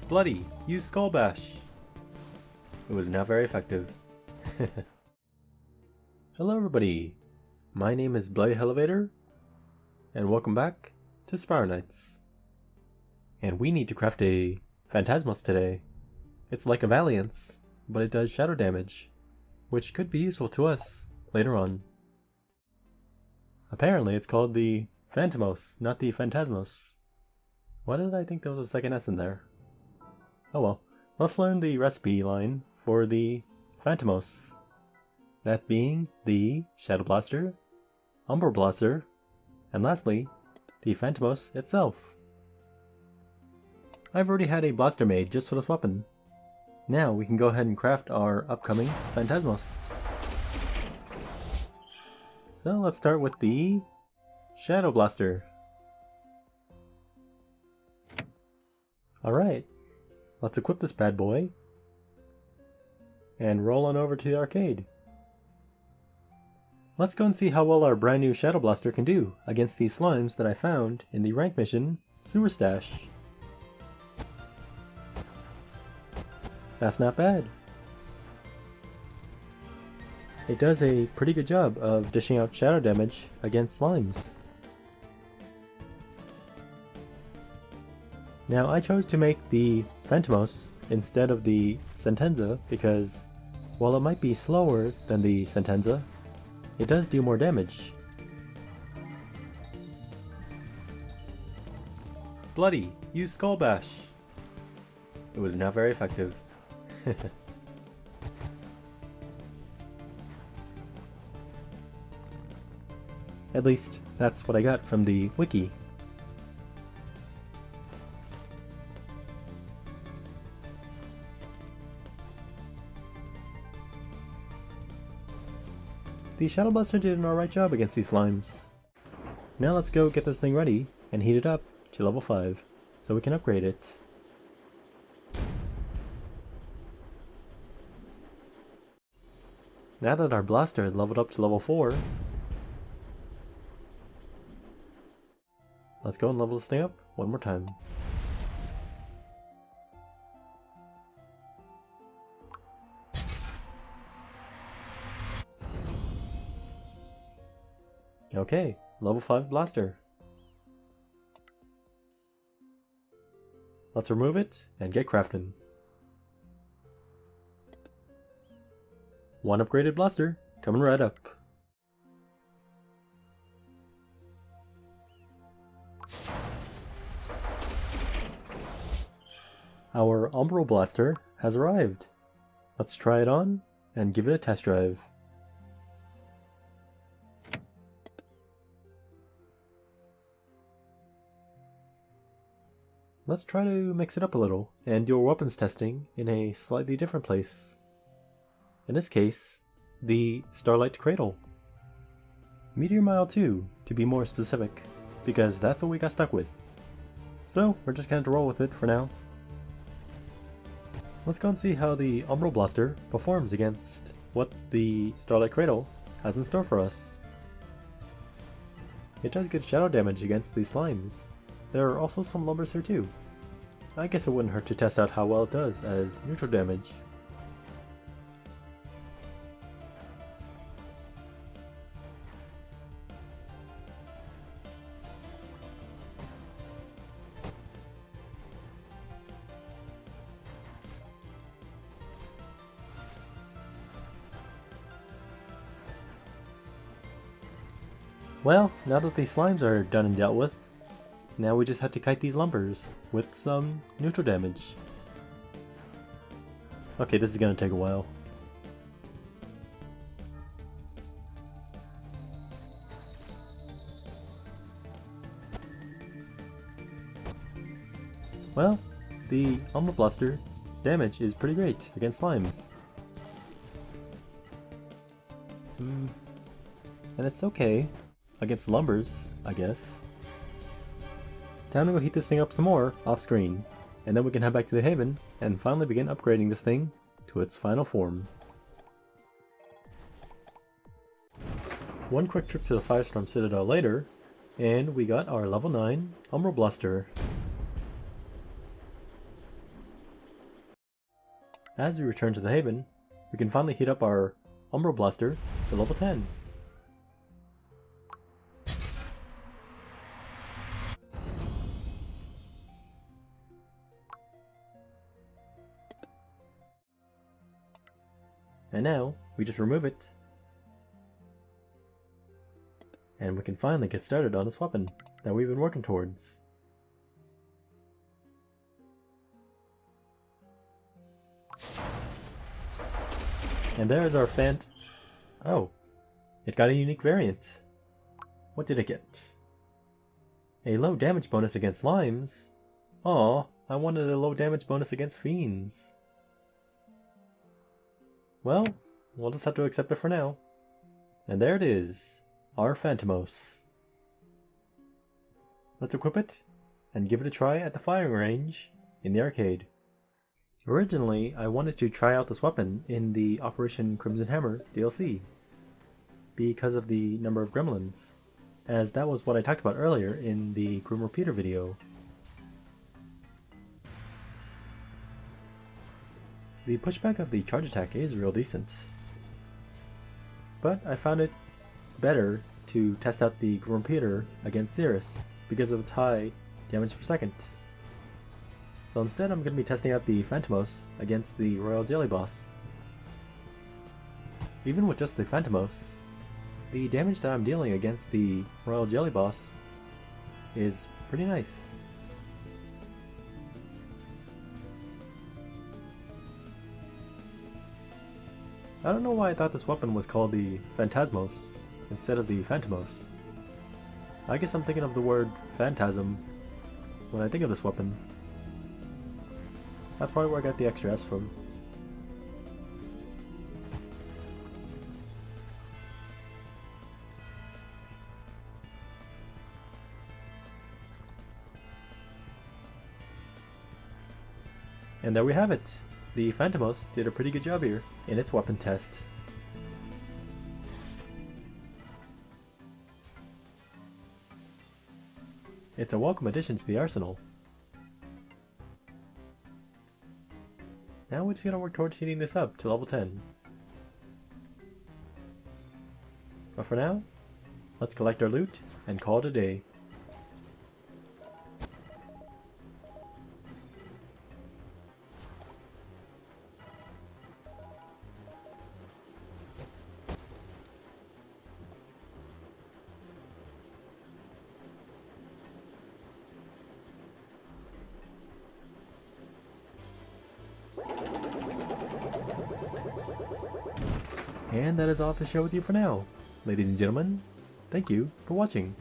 Bloody, use Skull Bash! It was not very effective. Hello everybody, my name is Bloody Elevator, and welcome back to Spiral Knights. And we need to craft a Phantamos today. It's like a Valiance, but it does shadow damage, which could be useful to us later on. Apparently it's called the Phantamos, not the Phantamos. Why did I think there was a second S in there? Oh well, let's learn the recipe line for the Phantamos. That being the Shadow Blaster, Umbral Blaster, and lastly, the Phantamos itself. I've already had a blaster made just for this weapon. Now we can go ahead and craft our upcoming Phantamos. So let's start with the Shadow Blaster. Alright, let's equip this bad boy and roll on over to the arcade. Let's go and see how well our brand new Shadow Blaster can do against these slimes that I found in the rank mission Sewer Stash. That's not bad. It does a pretty good job of dishing out shadow damage against slimes. Now I chose to make the Phantamos instead of the Sentenza because while it might be slower than the Sentenza, it does do more damage. Bloody, use Skull Bash! It was not very effective. At least, that's what I got from the wiki. The Shadow Blaster did an alright job against these slimes. Now let's go get this thing ready and heat it up to level 5 so we can upgrade it. Now that our blaster is leveled up to level 4, let's go and level this thing up one more time. Okay, level 5 blaster. Let's remove it and get crafting. One upgraded blaster coming right up. Our Umbral Blaster has arrived. Let's try it on and give it a test drive. Let's try to mix it up a little and do our weapons testing in a slightly different place. In this case, the Starlight Cradle. Meteor Mile 2, to be more specific, because that's what we got stuck with. So, we're just going to roll with it for now. Let's go and see how the Umbral Blaster performs against what the Starlight Cradle has in store for us. It does good shadow damage against these slimes. There are also some lumbers here too. I guess it wouldn't hurt to test out how well it does as neutral damage. Well, now that these slimes are done and dealt with, now we just have to kite these lumbers with some neutral damage. Okay, this is gonna take a while. Well, the Umbral Blaster damage is pretty great against slimes. And it's okay against lumbers, I guess. Time to go heat this thing up some more off screen, and then we can head back to the Haven and finally begin upgrading this thing to its final form. One quick trip to the Firestorm Citadel later, and we got our level 9 Umbral Blaster. As we return to the Haven, we can finally heat up our Umbral Blaster to level 10. And now, we just remove it. And we can finally get started on this weapon that we've been working towards. And there's our Oh, it got a unique variant. What did it get? A low damage bonus against slimes? Aw, I wanted a low damage bonus against fiends. Well, we'll just have to accept it for now. And there it is, our Phantamos. Let's equip it and give it a try at the firing range in the arcade. Originally, I wanted to try out this weapon in the Operation Crimson Hammer DLC because of the number of gremlins, as that was what I talked about earlier in the Grim Repeater video. The pushback of the charge attack is real decent, but I found it better to test out the Grim Repeater against Xeris because of its high damage per second. So instead I'm going to be testing out the Phantamos against the Royal Jelly Boss. Even with just the Phantamos, the damage that I'm dealing against the Royal Jelly Boss is pretty nice. I don't know why I thought this weapon was called the Phantamos instead of the Phantamos. I guess I'm thinking of the word phantasm when I think of this weapon. That's probably where I got the extra S from. And there we have it! The Phantamos did a pretty good job here in its weapon test. It's a welcome addition to the arsenal. Now we're just gonna work towards heating this up to level 10. But for now, let's collect our loot and call it a day. And that is all to share with you for now. Ladies and gentlemen, thank you for watching.